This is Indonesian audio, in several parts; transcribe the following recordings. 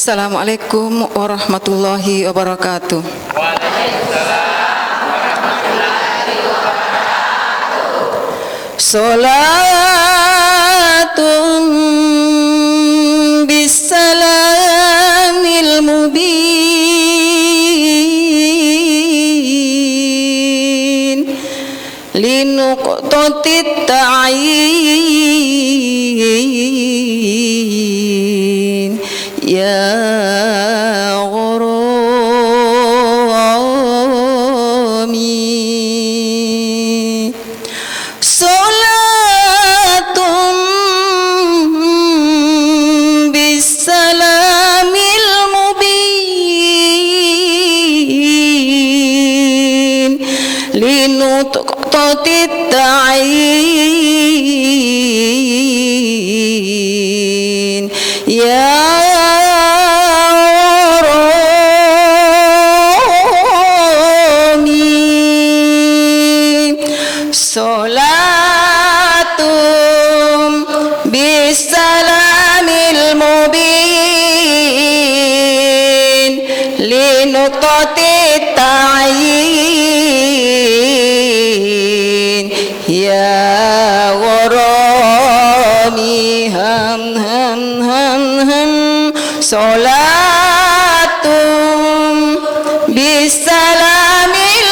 Assalamualaikum warahmatullahi wabarakatuh. Salatun bisalamil mubin linuqtatit ta'yin ya gharami salatun bisalamil mubin linuqtatit ta'yin ya Salatum bisalamil mubin linuqtatit ta'yin ya gharami ham ham ham ham salatum bisalamil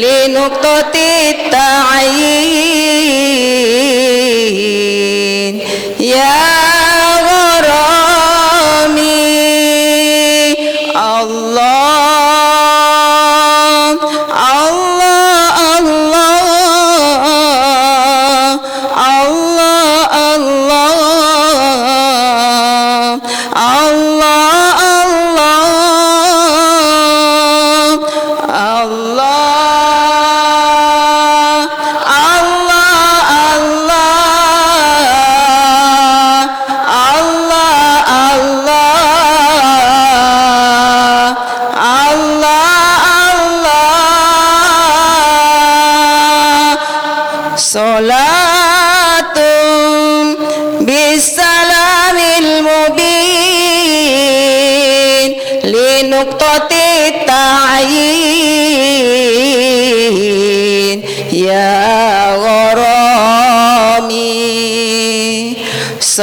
linuqtatit ta'yin ya gharami Allah Allah Allah Allah Allah Allah Salatum bisalamil mubin linuqtatit ta'yin ya gharami salatum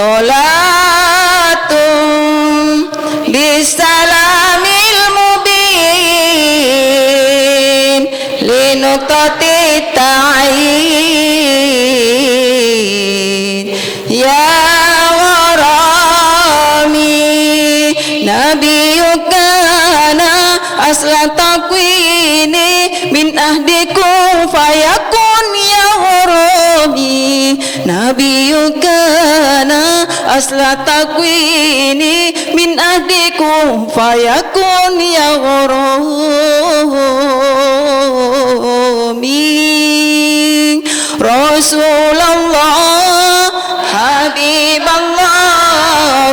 bisalamil mubin linuqtatit ta'yin ya gharami nabiyuka ana asla takwini min ahdikum fayakun ya gharami nabiyuka ana asla takwini min ahdikum fayakun ya gharami Rasulullah Habiballah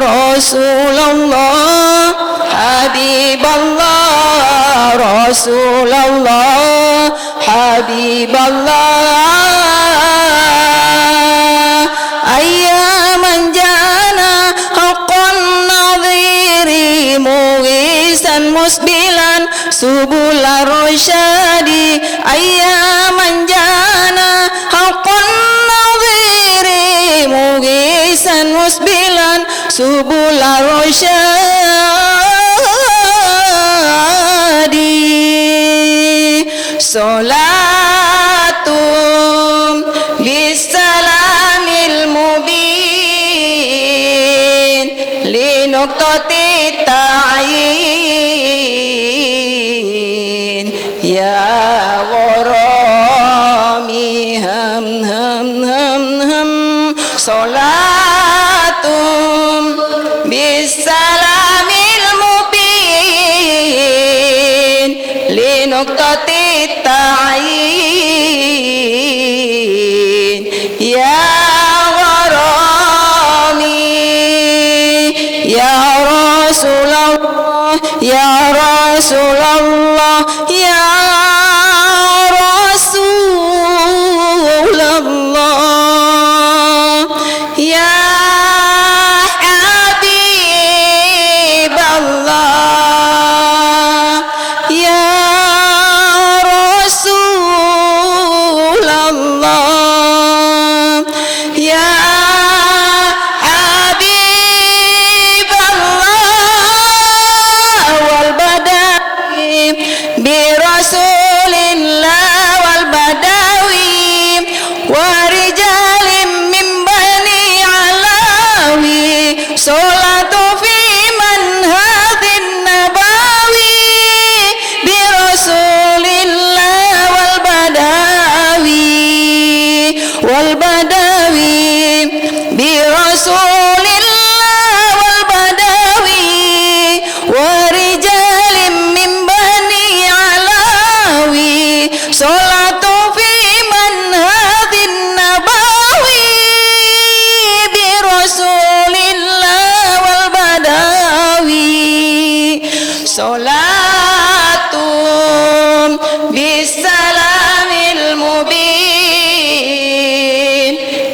Rasulullah Habiballah Rasulullah Habiballah ayyaman jana haqqan nadhiri mugisan musbilan subul arsyadi ayyaman jana haqqan nadhiri mugisan musbilan subul arsyadi salatum bisalamil mubin linuqtatit ta'yin ya gharami ham ham ham ham salatum bisalamil mubin linuqtatit ta'yin ya gharami ya Rasulullah ya Rasulullah ya Rasulullah ya salatu fi manhadin nabawi bi rasulillah wal badawi. Salatun bisalamil mubin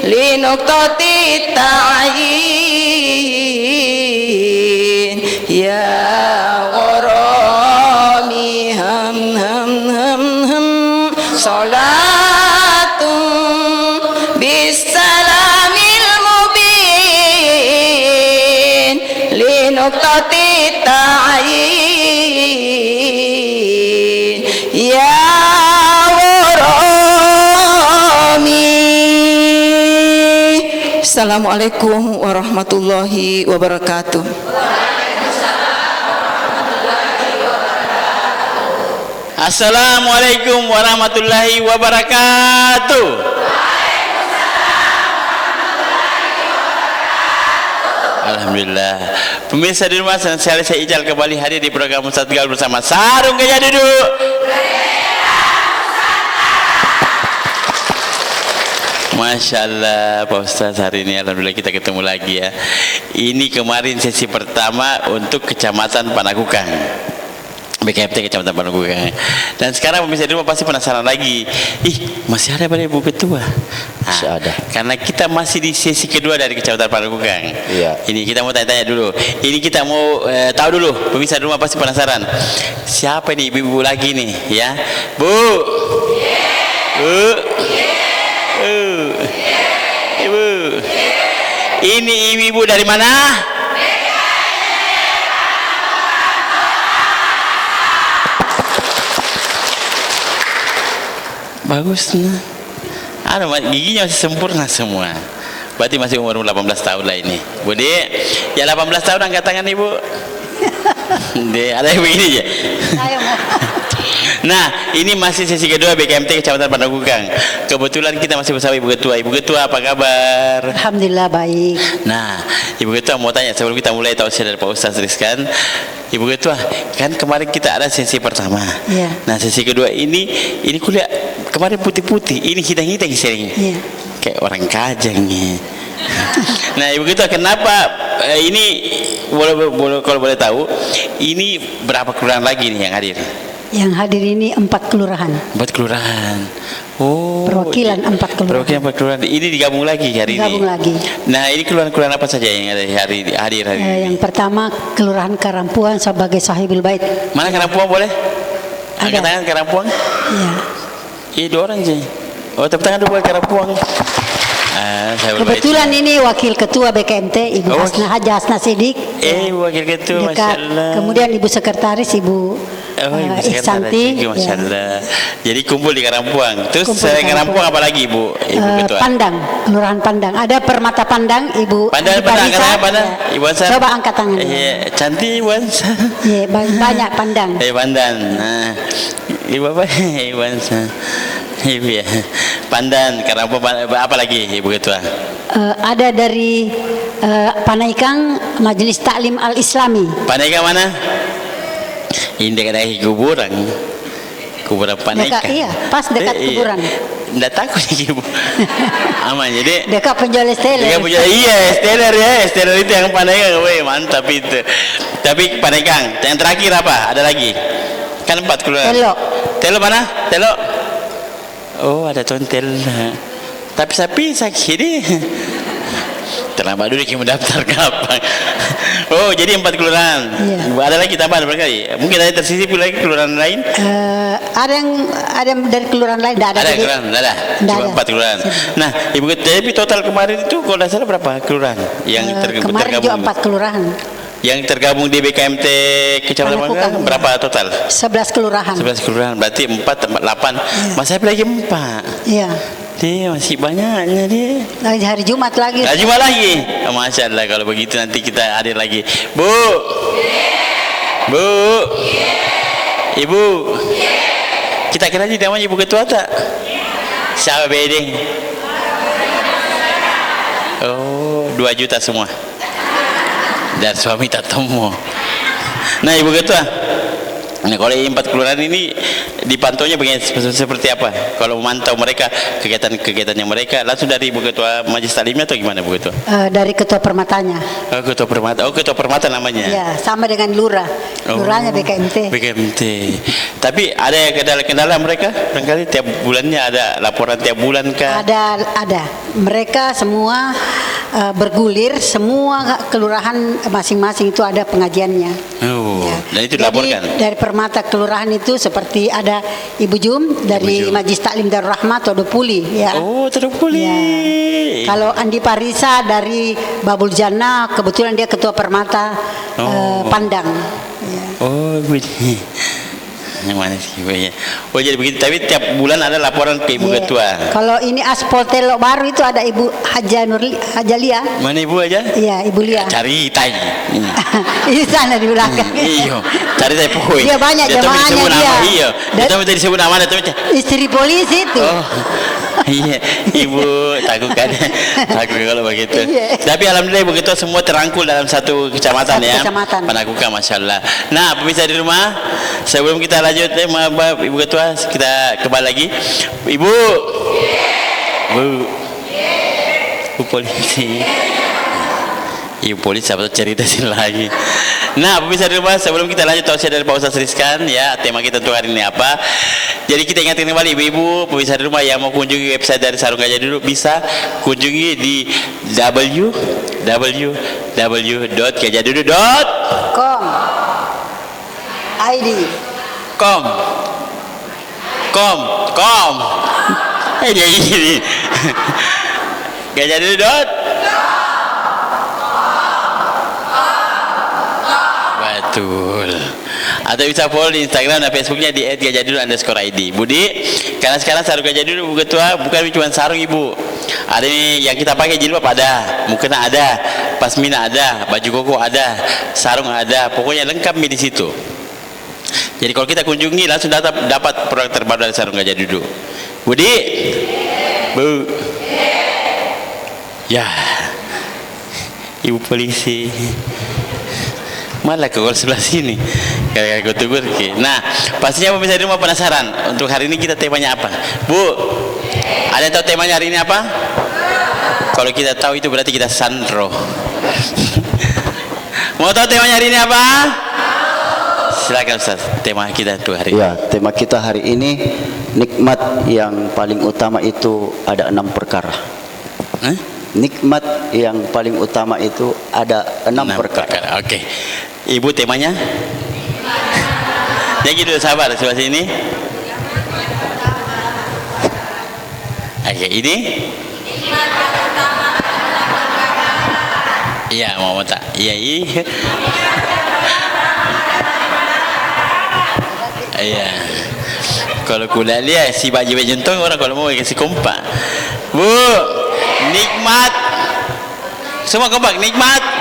li nuqtati ta'yin ya gharami ham ham ham ham. Salatun bisalamil mubin li nuqtati ta'yin ya gharami. Assalamualaikum warahmatullahi wabarakatuh. Assalamualaikum warahmatullahi wabarakatuh. Alhamdulillah. Pemirsa di rumah, saya Ijal kembali hadir di program Ustadz Gaul bersama Sarung Gaya Duduk. Masya Allah Pak Ustadz, hari ini alhamdulillah kita ketemu lagi ya. Ini kemarin sesi pertama untuk Kecamatan Panakukang, BKMT Kecamatan Panakukang. Dan sekarang pemirsa di rumah pasti penasaran lagi, masih ada pada Ibu Ketua? Masih ada. Karena kita masih di sesi kedua dari Kecamatan Panakukang. Iya. Ini kita mau tanya-tanya dulu. Ini kita mau tahu dulu, pemirsa di rumah pasti penasaran. Siapa nih ibu-ibu lagi nih ya? Bu. Bu. Ibu. Ini ibu-ibu dari mana? Bagus nah. Giginya masih sempurna semua. Berarti masih umur 18 tahun lah ini. Bude, ya 18 tahun angkat tangan Ibu. Ada yang begini aja. Nah, ini masih sesi kedua BKMT Kecamatan Panakukang. Kebetulan kita masih bersama Ibu Ketua. Ibu Ketua, apa kabar? Alhamdulillah baik. Nah, Ibu Ketua mau tanya sebelum kita mulai tausiah dari Pak Ustadz Rizkan. Ibu Ketua, kan kemarin kita ada sesi pertama. Iya. Nah, sesi kedua ini kuliah kemarin putih-putih, ini hitam-hitam sering. Iya. Kayak orang Kajang nih. Nah, Ibu Ketua, kenapa ini kalau boleh tahu, ini berapa kelurahan lagi nih yang hadir? Yang hadir ini 4 kelurahan. 4 kelurahan. Oh. Perwakilan 4 kelurahan. Perwakilan 4 kelurahan. Ini digabung lagi hari ini. Digabung lagi. Nah, ini kelurahan-kelurahan apa saja yang ada hadir hari ini? Yang pertama Kelurahan Karampuang sebagai sahibul bait. Mana Karampuang boleh? Angkat Ada. tangan Karampuang. Iya. Iya, 2 orang sih. Oh, tepuk tangan dulu buat Karampuang. Kebetulan ini wakil ketua BKMT Ibu Hasna Sidik. Wakil ketua, Masya Allah. Kemudian Ibu Sekretaris Ibu Ihsanti. Masya Allah. Jadi kumpul di Karampuang. Terus selain Karampuang apa lagi Ibu Ketua? Pandang, Kelurahan Pandang. Ada Permata Pandang Ibu. Pandang, Pandang. Ibu Hansan. Coba angkat tangan. Cantik Ibu Hansan. Banyak Pandang. Pandan. Nah, Ibu apa? Ibu Hansan. Ibu ya. Pandan, Karampuang, apa lagi Ibu Ketua? Ada dari Panaikang Majelis Taklim Al-Islami. Panaikang mana? Ini dekat kuburan. Kuburan Panaikang. Iya, pas dekat kuburan. Nggak takut Ibu. Aman, jadi dekat penjual steler. Steler ya. Steler itu yang Panaikang. Weh, mantap itu. Tapi Panaikang, yang terakhir apa? Ada lagi? Kan 4 kelurahan. Telo mana? Telo. Oh, ada tontel. Tapi sapi sakit deh. Terlambat dulu kita mendaftar kapan. Oh, jadi 4 kelurahan. Iya. Ada lagi tambahan berkali. Mungkin ada tersisip lagi kelurahan lain. Ada yang dari kelurahan lain. Ada kelurahan, ada. Cuma 4 kelurahan. Nah, Ibu tapi total kemarin itu kalau tidak salah berapa kelurahan yang tergabung? Kemarin juga 4 kelurahan. Yang tergabung di BKMT Kecamatan Panakukang berapa total? 11 kelurahan. 11 kelurahan, berarti 4 tambah 8. Iya. Masih lagi 4. Iya. Dia masih banyaknya dia. Lagi hari Jumat lagi. Hari Jumat lagi. Oh, Masya Allah, kalau begitu nanti kita hadir lagi. Bu. Bu. Ibu. Kita kira aja namanya Ibu Ketua tak? Siapa bedeng? Oh, 2 juta semua. Dan suami tak temu. Nah, Ibu Ketua, Nah, kalau 4 kelurahan ini dipantaunya seperti apa? Kalau memantau mereka kegiatan-kegiatannya mereka langsung dari Ibu Ketua Majelis Taklimnya atau gimana Bu Ketua? Dari ketua permatanya. Oh, Ketua Permata. Oh, Ketua Permata namanya. Ya, sama dengan lurah. Lurahnya BKMT. BKMT. Tapi ada kendala-kendala mereka? Barangkali tiap bulannya ada laporan tiap bulan kah? Ada. Mereka semua bergulir, semua kelurahan masing-masing itu ada pengajiannya. Oh, Ya. dan itu Jadi dilaporkan. dari permata kelurahan itu seperti ada Ibu Jum dari Ibu Jum. Majelis Taklim Darul Rahmah Todopuli ya. Oh, Todopuli. Ya. Kalau Andi Parisa dari Babul Jannah, kebetulan dia ketua permata Pandang. Ya. Oh, begini. Yang mana sih Bu ya? Oh, jadi begitu. Tapi tiap bulan ada laporan ke Ibu Ya. Ketua. Kalau ini aspal telok baru itu ada Ibu Hajalia. Mana Ibu aja? Iya, Ibu Lia. Cari tai. Di sana di belakang. Iyo, cari tai poin. Dia banyak jemaahnya dia. Iya. Dia tahu tadi sebut nama dia tahu. Istri polisi itu. Oh. Iya, Ibu takut kan? Takut kalau begitu. Iya. Tapi alhamdulillah Ibu Ketua semua terangkul dalam satu kecamatan ya. Kecamatan. Panakukan, Masya Allah. Nah, pemirsa di rumah, sebelum kita lanjut, maaf Ibu Ketua, kita kembali lagi. Ibu, Bu polisi. Ibu polisi apa cerita sini lagi. Nah, pemirsa di rumah, sebelum kita lanjut tausiah dari Pak Ustaz Rizkan ya, tema kita untuk hari ini apa? Jadi kita ingatkan kembali ibu-ibu, pemirsa di rumah yang mau kunjungi website dari Sarung Gajah Duduk bisa kunjungi di www.gajahduduk.com. ID. Com. Dia ini. Gajahduduk. Betul. Atau bisa follow di Instagram dan Facebooknya di @gajahduduk_id. Budi, karena sekarang Sarung Gajah Duduk Bu Ketua bukan cuma sarung Ibu. Ada ini yang kita pakai jilbab ada, mukena ada, pasmina ada, baju koko ada, sarung ada, pokoknya lengkap di situ. Jadi kalau kita kunjungi langsung dapat produk terbaru dari Sarung Gajah Duduk. Budi, Bu, ya, Ibu polisi. Malah ke sebelah sini kayak gue tunggu. Nah, pastinya pemirsa di rumah penasaran untuk hari ini kita temanya apa? Bu, ada yang tahu temanya hari ini apa? Kalau kita tahu itu berarti kita sandro. Mau tahu temanya hari ini apa? Silakan Ustaz, tema kita untuk hari ini. Ya, tema kita hari ini nikmat yang paling utama itu ada 6 perkara. Nikmat yang paling utama itu ada 6 perkara. Oke. Ibu temanya? Jadi dulu sabar sebelah sini. Oke, ini? Iya, mau tak? Iya. Iya. Kalau kuliah lihat si baju jentong orang kalau mau kasih kompak. Bu, nikmat. Semua kompak nikmat.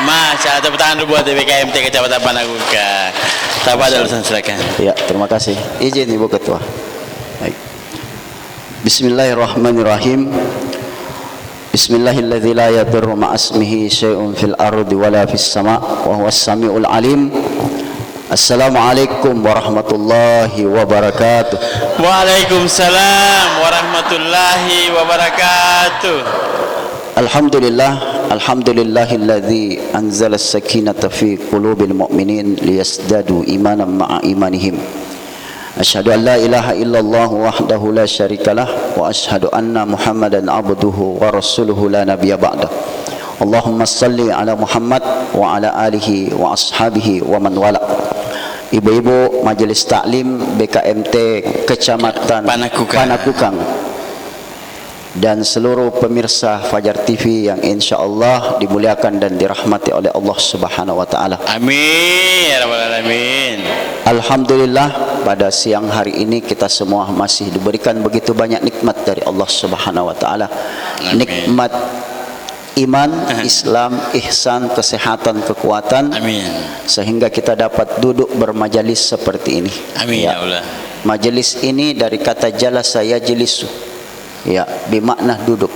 Masya Allah, tepuk tangan dulu buat BKMT Kecamatan Panakukan. Tafadhol Ustaz, silakan. Ya, terima kasih. Izin Ibu Ketua. Baik. Bismillahirrahmanirrahim. Bismillahilladzi la yadurru ma'asmihi syai'un fil ardi wala fis sama' wa huwas samiul alim. Assalamualaikum warahmatullahi wabarakatuh. Waalaikumsalam warahmatullahi wabarakatuh. Alhamdulillahilladzi anzala as-sakinata fi qulubil mu'minin liyazdadu imanan ma'a imanihim. Asyhadu an la ilaha illallah wahdahu la syarikalah wa asyhadu anna Muhammadan abduhu wa rasuluhu la nabiyya ba'dah. Allahumma salli ala Muhammad wa ala alihi wa ashabihi wa man wala. Ibu-ibu Majelis Taklim BKMT Kecamatan Panakukang dan seluruh pemirsa Fajar TV yang insyaallah dimuliakan dan dirahmati oleh Allah Subhanahu wa taala. Amin ya rabbal alamin. Alhamdulillah pada siang hari ini kita semua masih diberikan begitu banyak nikmat dari Allah Subhanahu wa taala. Nikmat iman, Islam, ihsan, kesehatan, kekuatan. Amin. Sehingga kita dapat duduk bermajalis seperti ini. Amin ya Allah. Majelis ini dari kata jalasa yajlisu. Ya, bermakna duduk.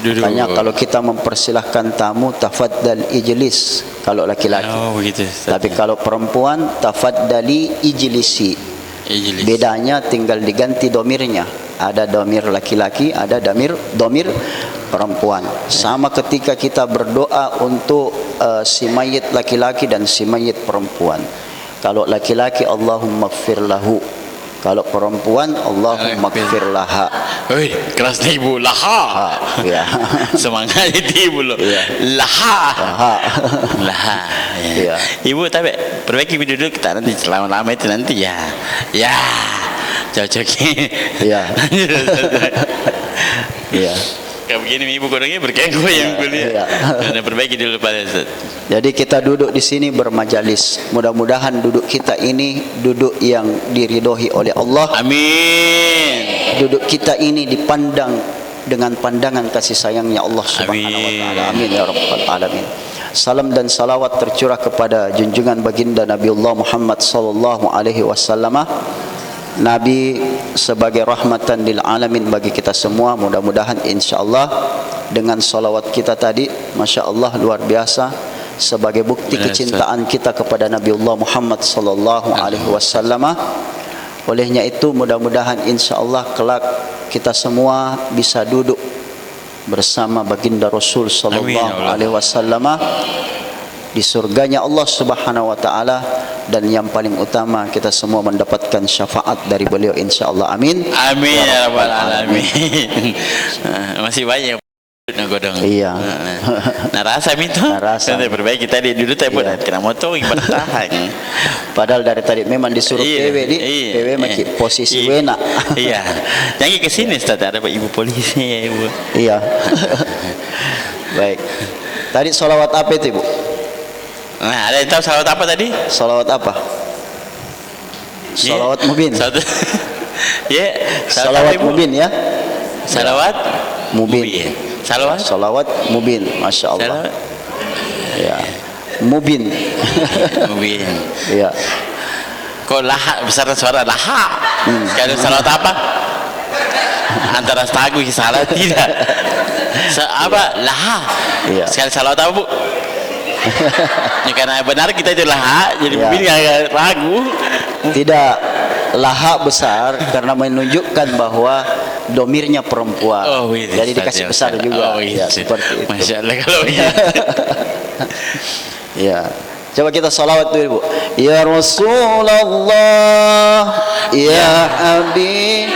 Duduk. Makanya kalau kita mempersilahkan tamu, tafaddal ijlis kalau laki-laki. Oh begitu. Tapi kalau perempuan, tafaddali ijlisi. Ijlis. Bedanya tinggal diganti domirnya. Ada domir laki-laki, ada domir perempuan. Sama ketika kita berdoa untuk si mayit laki-laki dan si mayit perempuan. Kalau laki-laki Allahumma gfir lahu, kalau perempuan Allahumma gfir laha. Woi, keras nih ibu, laha. Ya. Semangat itu ibu loh. Ya. Laha. Laha. Laha. Ya. Ya. Ibu tapi perbaiki duduk kita nanti lama-lama itu nanti ya. Ya. Cocoknya. Ya. Ya. Kayak begini ibu kodongnya berkengko yang kuliah. Ya. Karena perbaiki dulu pada Ustaz. Jadi kita duduk di sini bermajalis. Mudah-mudahan duduk kita ini duduk yang diridhoi oleh Allah. Amin. Duduk kita ini dipandang dengan pandangan kasih sayangnya Allah Subhanahu wa taala. Amin ya rabbal alamin. Salam dan salawat tercurah kepada junjungan baginda Nabiullah Muhammad sallallahu alaihi wasallam. Nabi sebagai rahmatan lil alamin bagi kita semua. Mudah-mudahan insyaallah dengan salawat kita tadi, Masya Allah luar biasa, sebagai bukti kecintaan kita kepada Nabiullah Muhammad sallallahu alaihi wasallam. Olehnya itu mudah-mudahan insyaallah kelak kita semua bisa duduk bersama baginda Rasul sallallahu alaihi wasallam di surganya Allah Subhanahu wa taala, dan yang paling utama kita semua mendapatkan syafaat dari beliau insyaallah. Amin. Amin ya rabbal alamin. Masih banyak godong. Iya. Nah rasa itu. Rasa. Nanti perbaiki tadi dulu tadi pun kena motor bertahan. Padahal dari tadi memang disuruh PW di PW maki posisi wena. Iya. Yang ke sini Ustaz ada ibu polisi ya ibu. Iya. Baik. Tadi salawat apa itu, Ibu? Nah, ada yang tahu salawat apa tadi? Salawat apa? Salawat mubin. Ya, salawat mubin ya. Salawat mubin. Salawat mubin. Masya Allah. Ya. Mubin. Mubin. Ya. Kok laha besar suara laha? Sekali salawat apa? Antara stagu salah tidak. Apa laha? Ya. Sekali salawat apa, Bu? Ya, karena benar kita itu laha, jadi mungkin nggak ragu. Tidak, laha besar karena menunjukkan bahwa domirnya perempuan. Oh, gitu, jadi dikasih besar juga. Oh, gitu. Ya, seperti itu. Masya Allah kalau gitu. Ya, coba kita salawat dulu, Ibu. Ya Rasulullah, ya Habib,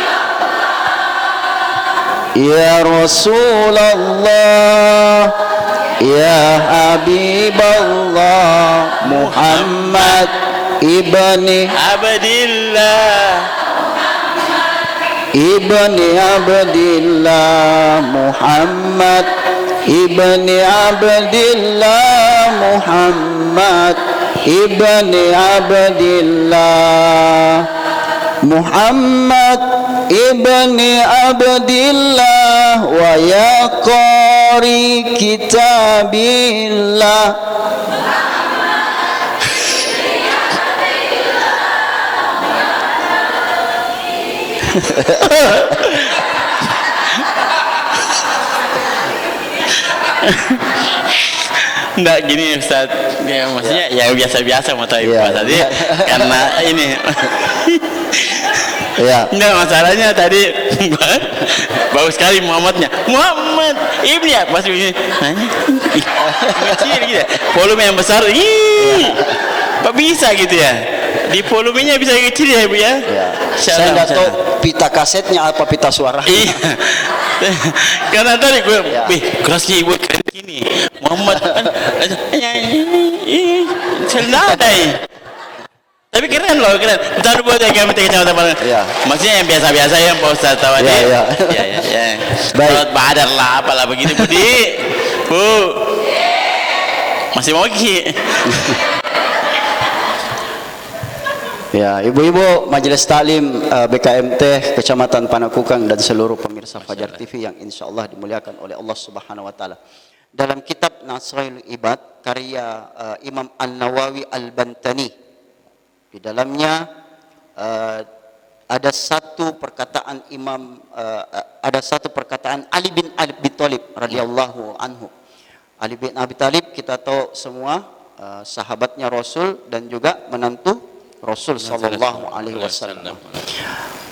ya Rasulullah, ya Habiballah, Muhammad ibni Abdillah, Muhammad ibni Abdillah, Muhammad ibni Abdillah, Muhammad ibni Abdillah, wa ya qari kitabillah. Enggak gini Ustaz, ya, maksudnya ya biasa-biasa mau tahu tadi karena ini. Ya. Enggak, masalahnya tadi bagus sekali Muhammadnya. Muhammad ibni ya pas begini. Kecil gitu. Volume yang besar. Kok bisa gitu ya? Di volumenya bisa kecil ya, Bu ya? Ya. Saya enggak tahu pita kasetnya apa pita suara. Iya. Karena tadi gue, kerasnya ibu keren gini. Muhammad senadai. Tapi keren loh, keren. Bentar buat yang kami kecamatan Padang. Ya. Maksudnya yang biasa-biasa yang Pak Ustaz tahu aja. Ya. Baik. Badar lah, apalah begitu, Budi. Bu. Masih mau Ki. Ya, ibu-ibu Majelis Taklim BKMT Kecamatan Panakukang dan seluruh pemirsa Fajar TV yang insya Allah dimuliakan oleh Allah Subhanahu Wa Taala. Dalam kitab Nasrail Ibad karya Imam An-Nawawi Al-Bantani, di dalamnya ada satu perkataan ada satu perkataan Ali bin Abi Thalib radhiyallahu anhu. Ali bin Abi Thalib kita tahu semua sahabatnya Rasul dan juga menantu Rasul sallallahu alaihi wasallam.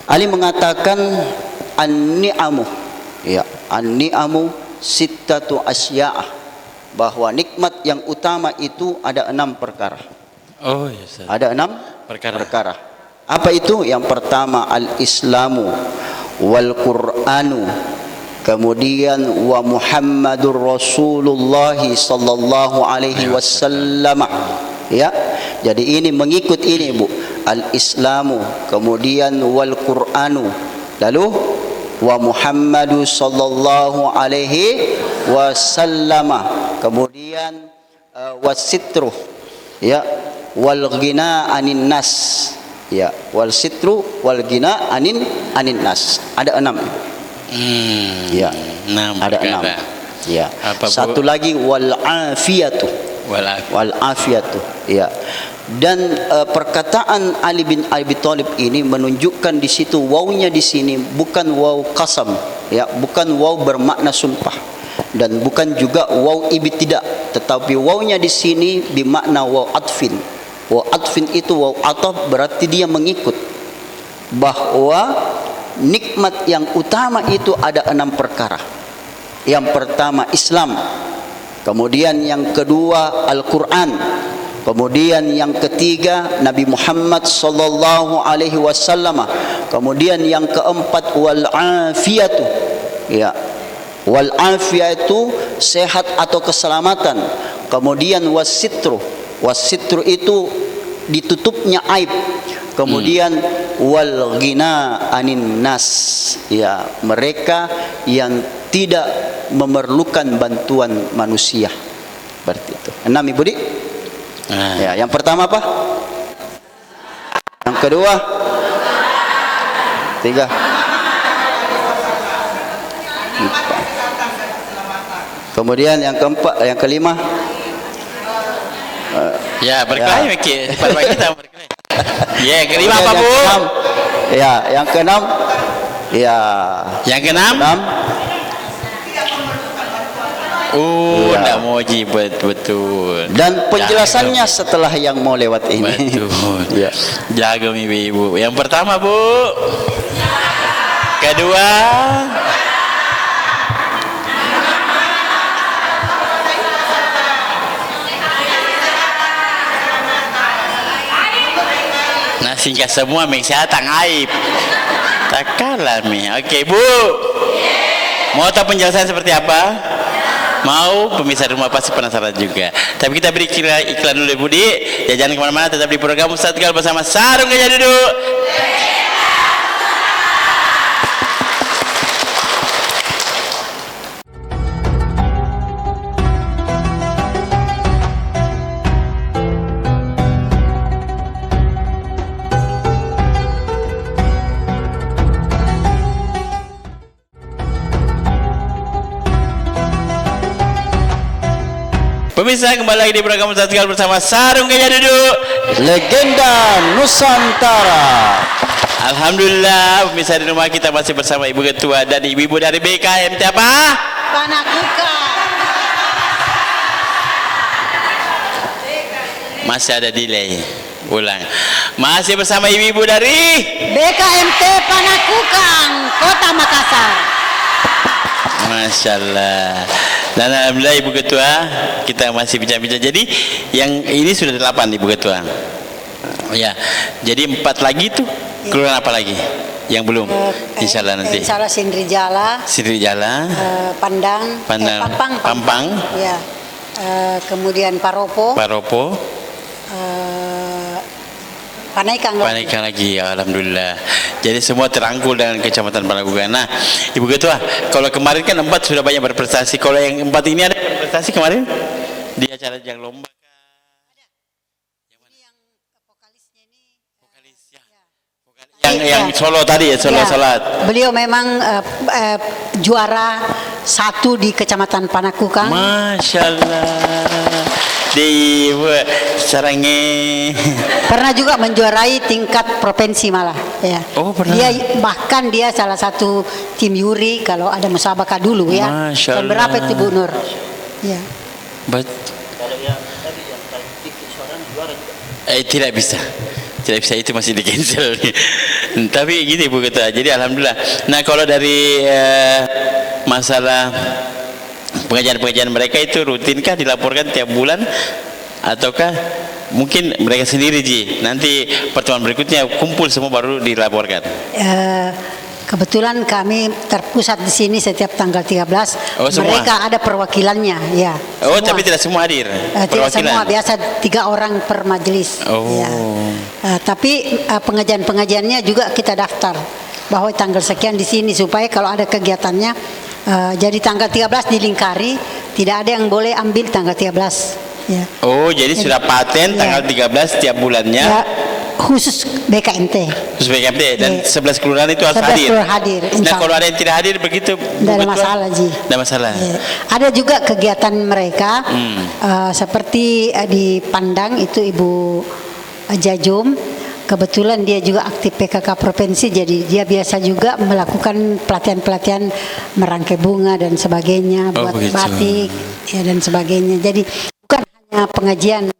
Ali mengatakan an-ni'amu, ya, an-ni'amu sittatu asya'ah, bahwa nikmat yang utama itu ada 6 perkara. Oh ya, Ustaz. Ada 6 perkara. Apa itu? Yang pertama al-islamu wal qur'anu, kemudian wa Muhammadur Rasulullah sallallahu alaihi wasallam. Ya. Jadi ini mengikut ini, Bu. Al-islamu, kemudian wal qur'anu, lalu wa Muhammadu sallallahu alaihi wasallam, kemudian wasitru, ya, wal ghina anin nas, ya, wal sitru wal ghina anin nas. Ada 6. Ya, 6 ada 6. Ya. Satu lagi wal afiyatu. Wal afiyatu. Ya. Dan perkataan Ali bin Abi Thalib ini menunjukkan di situ wawnya di sini bukan waw qasam, ya, bukan waw bermakna sumpah, dan bukan juga waw ibtidah, tetapi wawnya di sini bermakna waw atfin. Waw atfin itu waw ataf, berarti dia mengikut, bahwa nikmat yang utama itu ada 6 perkara. Yang pertama Islam, kemudian yang kedua Al-Quran, kemudian yang ketiga Nabi Muhammad sallallahu alaihi wasallam, kemudian yang keempat wal afiyatu, ya, wal afiyatu sehat atau keselamatan, kemudian wasitru, wasitru itu ditutupnya aib, kemudian wal ghina anin nas, ya, mereka yang tidak memerlukan bantuan manusia. Berarti itu 6, Ibu Di. Ya, yang pertama apa? Yang kedua? 3. 4. Kemudian yang keempat, yang kelima? Ya, berkelahi kita berkelahi. Ya, yang kelima apa, Bu? Ya, yang keenam? Ya. Yang keenam? Oh, tidak mau jibet, betul. Dan penjelasannya setelah yang mau lewat ini. Betul. Ya. Jaga ibu. Yang pertama, Bu. Kedua. Nah, singkat semua kesehatan aib. Tak kalah mi. Okey, Bu. Mau tahu penjelasan seperti apa? Mau, pemirsa rumah pasti penasaran juga. Tapi kita beri iklan dulu, Budi. Ya, jangan kemana-mana, tetap di program Ustaz Tegal bersama Sarung Gajah Duduk. Pemirsa, kembali lagi di program Ustaz Tegal bersama Sarung Gajah Duduk, legenda Nusantara. Alhamdulillah, pemirsa di rumah kita masih bersama Ibu Ketua dan Ibu-ibu dari BKMT apa? Panakukan. Masih ada delay. Ulang. Masih bersama ibu-ibu dari BKMT Panakukan, Kota Makassar. Masya Allah. Dan alhamdulillah Ibu Ketua, kita masih bincang-bincang. Jadi yang ini sudah 8 Ibu Ketua. Ya, jadi 4 lagi tuh. Keluar apa lagi? Yang belum? Insya Allah nanti. Insya Allah Sindrijala, Pandang, Pampang. Ya. Kemudian Paropo. Panaikan lagi, alhamdulillah. Jadi semua terangkul dengan Kecamatan Panakukan. Nah, Ibu Ketua, kalau kemarin kan 4 sudah banyak berprestasi. Kalau yang 4 ini ada berprestasi kemarin di acara yang lomba. Yang solo tadi ya, solo salat. Beliau memang juara 1 di Kecamatan Panakukan. Masya Allah. di sarangnya. Pernah juga menjuarai tingkat provinsi malah ya. Oh, pernah. Dia salah satu tim juri kalau ada musabakah dulu ya. Masya Tahun berapa itu Bu Nur? Ya. Tidak bisa. Tidak bisa, itu masih di cancel. Tapi gini Bu Ketua, jadi alhamdulillah. Nah kalau dari masalah pengajian-pengajian mereka itu rutinkah dilaporkan tiap bulan ataukah mungkin mereka sendiri Ji? Nanti pertemuan berikutnya kumpul semua baru dilaporkan. Kebetulan kami terpusat di sini setiap tanggal 13. Mereka ada perwakilannya, ya. Oh, semua. Tapi tidak semua hadir. Tidak semua, biasa 3 orang per majelis. Oh. Ya. Tapi pengajian-pengajiannya juga kita daftar bahwa tanggal sekian di sini supaya kalau ada kegiatannya, jadi tanggal 13 dilingkari, tidak ada yang boleh ambil tanggal 13. Ya. Oh, jadi sudah paten tanggal 13 setiap bulannya. Ya. Khusus BKMT. Khusus BKMT dan 11 kelurahan itu harus hadir. hadir. Nah kalau ada yang tidak hadir begitu. Tidak ada masalah Ji. Tidak masalah. Ada juga kegiatan mereka seperti di Pandang itu Ibu Jajum. Kebetulan dia juga aktif PKK provinsi, jadi dia biasa juga melakukan pelatihan-pelatihan merangkai bunga dan sebagainya, buat batik ya dan sebagainya. Jadi bukan hanya pengajian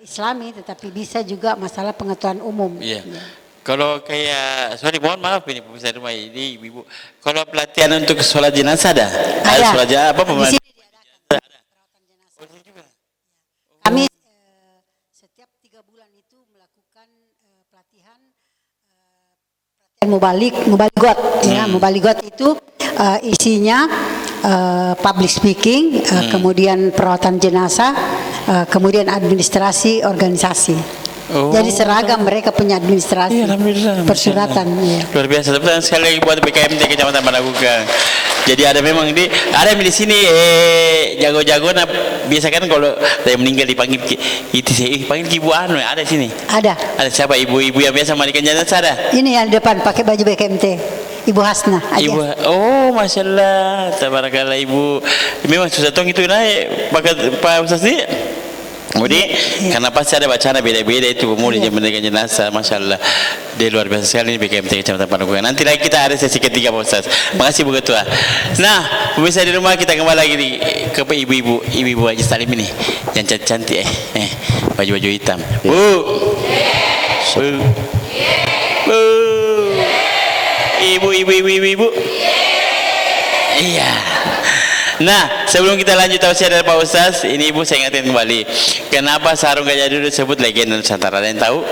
Islami, tetapi bisa juga masalah pengetahuan umum. Iya. Ya. Kalau kayak, sorry mohon maaf ini pemirsa rumah ini ibu. Kalau pelatihan untuk sholat jenazah ada? Ada sholat jenazah apa di sini ada perawatan jenazah. Kami setiap 3 bulan itu melakukan pelatihan mubaligot. Ya, mubaligot itu isinya public speaking, kemudian perawatan jenazah, kemudian administrasi organisasi. Jadi seragam mereka punya administrasi, persuratan. Ya. Luar biasa. Tepuk tangan sekali lagi buat BKMT Kecamatan Panakukang. Jadi ada memang ada di sini jago-jago. Nah biasa kan kalau saya meninggal dipanggil itu panggil Ibu Anu, ada di sini. Ada siapa ibu-ibu yang biasa mandikan jenazah ada? Ini yang depan pakai baju BKMT. Ibu Hasna. Ibu, oh masya Allah, tabarakallah Ibu. Memang susah tong itu naik pakai Pak Ustaz ni. Kemudian karena pasti ada bacaan beda-beda itu umur di meninggalkan jenazah, masya Allah. Dia luar biasa sekali ini BKMT Kecamatan Panakukang. Nanti lagi kita ada sesi ketiga Pak Ustaz. Makasih Bu Ketua. Nah, pemirsa di rumah kita kembali lagi ke ibu-ibu Haji Salim ini yang cantik baju-baju hitam. Bu. Ibu. Iya. Nah, sebelum kita lanjut tausiah dari Pak Ustaz, ini Ibu saya ingatkan kembali. Kenapa sarung gajah dulu disebut legenda Nusantara? Ada yang tahu?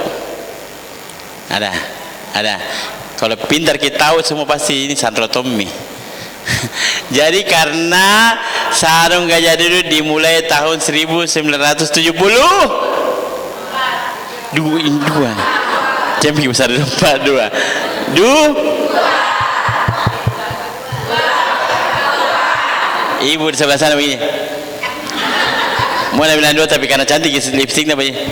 Ada. Kalau pintar kita tahu semua pasti ini Sandro Tommy. Jadi karena sarung gajah dulu dimulai tahun 1970. Dua. Jambi besar 4 2. Ibu di sebelah sana begini. Mau bilang 2 tapi karena cantik lipstiknya begini.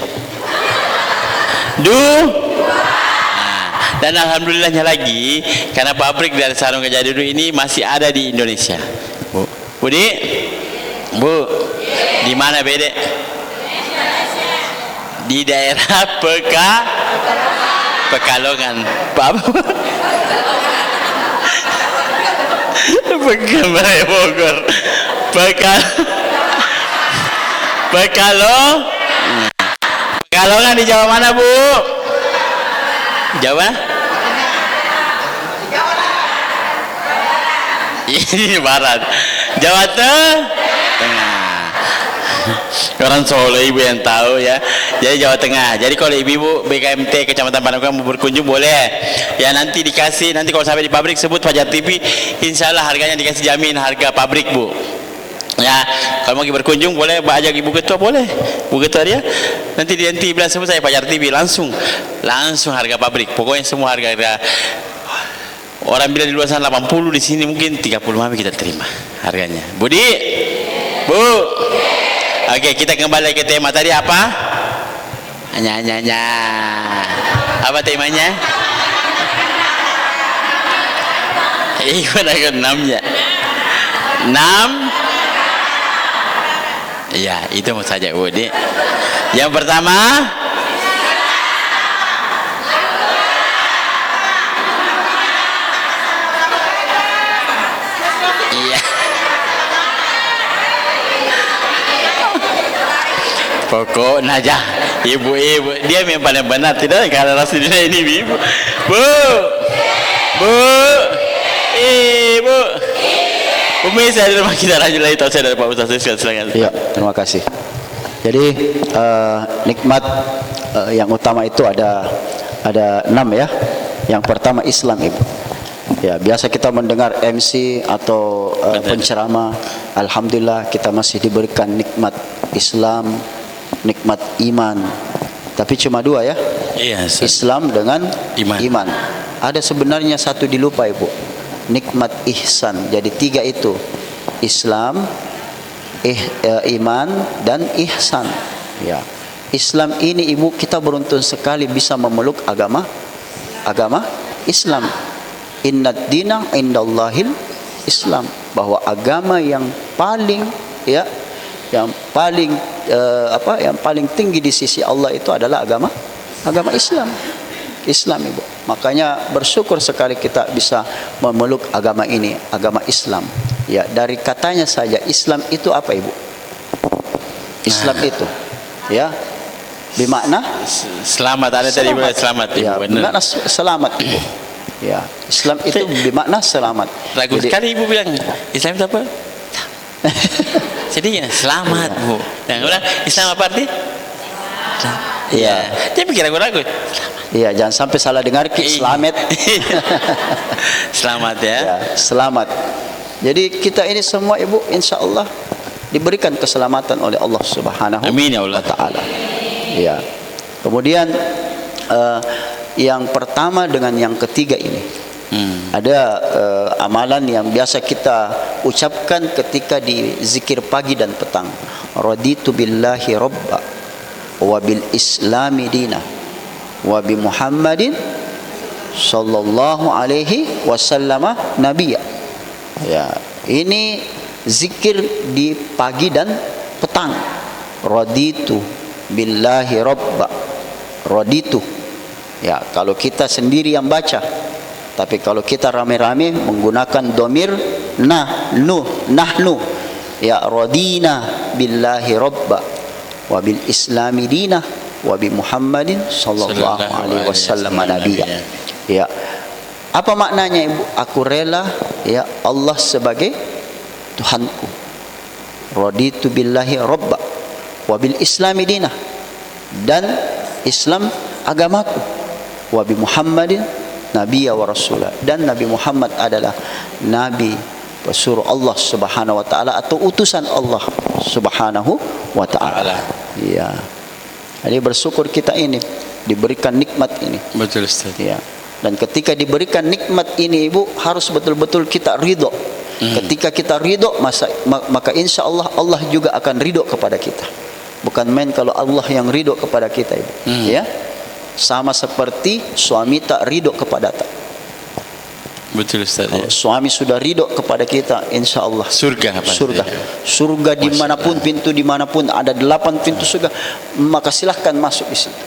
Dan alhamdulillahnya lagi karena pabrik dari sarung gajah dulu ini masih ada di Indonesia. Budi? Bu? Di mana bede? Di daerah Pekalongan. Pekalongan Bogor. Pekalongan di Jawa mana Bu? Jawa? Ini Barat. Jawa Tengah. Orang Solo Ibu yang tahu ya. Jadi Jawa Tengah. Jadi kalau ibu-ibu BKMT Kecamatan Panakukang mau berkunjung boleh. Ya nanti kalau sampai di pabrik sebut Fajar TV, insya Allah harganya dikasih jamin harga pabrik Bu. Ya kalau mau berkunjung boleh ajak Ibu Ketua boleh. Bu Ketua dia nanti bilang sebut saya Fajar TV langsung harga pabrik. Pokoknya semua harga orang bilang di luar sana 80, di sini mungkin 35 kita terima harganya. Budi, Bu. Oke, kita kembali ke tema tadi apa? Apa temanya? Mana ke 6 ya? 6 Ya, itu mau saja Bu. Yang pertama, iya. Pokoknya aja, ibu-ibu dia yang paling benar, tidak kalau Rasulullah ini ibu. Bu, ibu. Pemirsa di rumah kita lanjut lagi tausiah dari Pak Ustaz, silakan. Iya, terima kasih. Jadi nikmat yang utama itu ada 6 ya. Yang pertama Islam, Ibu. Ya, biasa kita mendengar MC atau penceramah, alhamdulillah kita masih diberikan nikmat Islam, nikmat iman. Tapi cuma 2 ya. Iya, Islam dengan iman. Ada sebenarnya satu dilupa, Ibu. Nikmat ihsan. Jadi 3 itu. Islam, iman dan ihsan. Ya. Islam ini, Ibu, kita beruntung sekali bisa memeluk agama Islam. Innad dina indallahil Islam, bahwa agama yang paling yang paling tinggi di sisi Allah itu adalah agama Islam, Ibu. Makanya bersyukur sekali kita bisa memeluk agama ini, agama Islam. Ya, dari katanya saja Islam itu apa, Ibu? Islam itu ya bermakna selamat. Ada tadi boleh selamat, Ibu. Ya, bermakna selamat, Ibu. Ya, Islam itu bermakna selamat. Ragu sekali Ibu bilang Islam itu apa? Jadinya selamat, Bu. Yang bilang Islam apa arti? Iya. Dia pikir ragu-ragu. Iya, jangan sampai salah dengar. Selamat. Selamat ya. Ya, selamat. Jadi kita ini semua, Ibu, insya Allah diberikan keselamatan oleh Allah Subhanahu Amin ya Allah wa Ta'ala. Ya. Kemudian yang pertama dengan yang ketiga ini ada amalan yang biasa kita ucapkan ketika di zikir pagi dan petang. Raditu billahi rabba wa bil islami dina wa bi Muhammadin sallallahu alaihi wasallam nabiyya. Ya, ini zikir di pagi dan petang. Raditu billahi rabba. Raditu. Ya, kalau kita sendiri yang baca. Tapi kalau kita rame-rame menggunakan domir nahnu. Ya, radina billahi rabba wa bil islami dina wa bi Muhammadin sallallahu alaihi wasallam nabiyya. Ya. Apa maknanya, Ibu? Aku rela ya Allah sebagai Tuhanku. Raditu billahi rabba wa bil islami dina, dan Islam agamaku, wa bi Muhammadin nabiyya wa rasulah, dan Nabi Muhammad adalah nabi pesuruh Allah Subhanahu wa taala atau utusan Allah Subhanahu wa taala. Ya. Jadi bersyukur kita ini diberikan nikmat ini. Betul, Ustaz. Ya. Dan ketika diberikan nikmat ini, Ibu, harus betul-betul kita ridho. Ketika kita ridho, maka insya Allah Allah juga akan ridho kepada kita. Bukan main kalau Allah yang ridho kepada kita, Ibu. Ya, sama seperti suami tak ridho kepada tak. Betul, Ustaz. Kalau suami sudah ridho kepada kita, insya Allah Surga. Surga dimanapun, pintu dimanapun, ada 8 pintu surga, maka silahkan masuk di situ.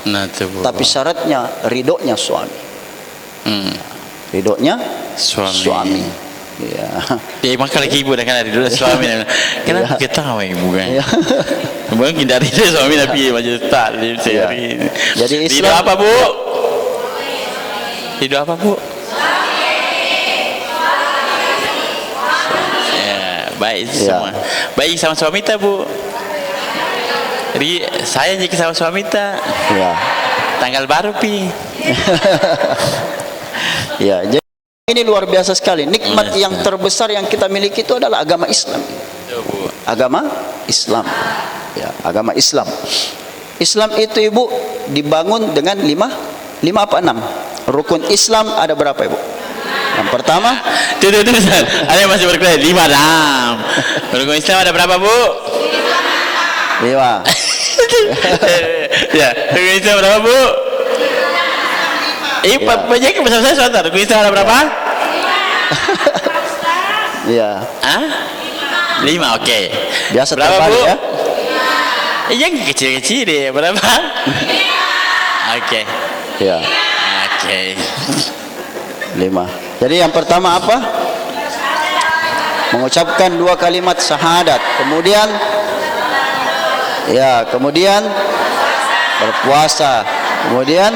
Tapi syaratnya ridhonya suami. Ridhonya suami. Ya. Dia makan lagi Ibu dah kan ada dulu suami. Kenapa ketawa Ibu kan? Mungkin dari itu suami Nabi macam tak. Jadi Ridho Islam apa, Bu? Ridho apa, Bu? Ya, baik semua. Baik sama suami tak, Bu? Jadi saya jika sama suami tak. Ya. Tanggal baru pi. Ya, jadi ini luar biasa sekali. Nikmat yang terbesar yang kita miliki itu adalah agama Islam. Agama Islam. Ya, agama Islam. Islam itu, Ibu, dibangun dengan 5 apa 6? Rukun Islam ada berapa, Ibu? Yang pertama, Tuh, ada yang masih berkelahi 5 6. Rukun Islam ada berapa, Bu? 5. Ya, rukun Islam berapa, Bu? Banyak bersama saya sebentar. Rukun Islam ada berapa? Ya. 5, oke. Biasa berapa, terbalik Bu? ya. Yang kecil-kecil deh, berapa? Oke. Ya, Oke. 5. Jadi yang pertama apa? Mengucapkan 2 kalimat syahadat. Kemudian kemudian berpuasa. Kemudian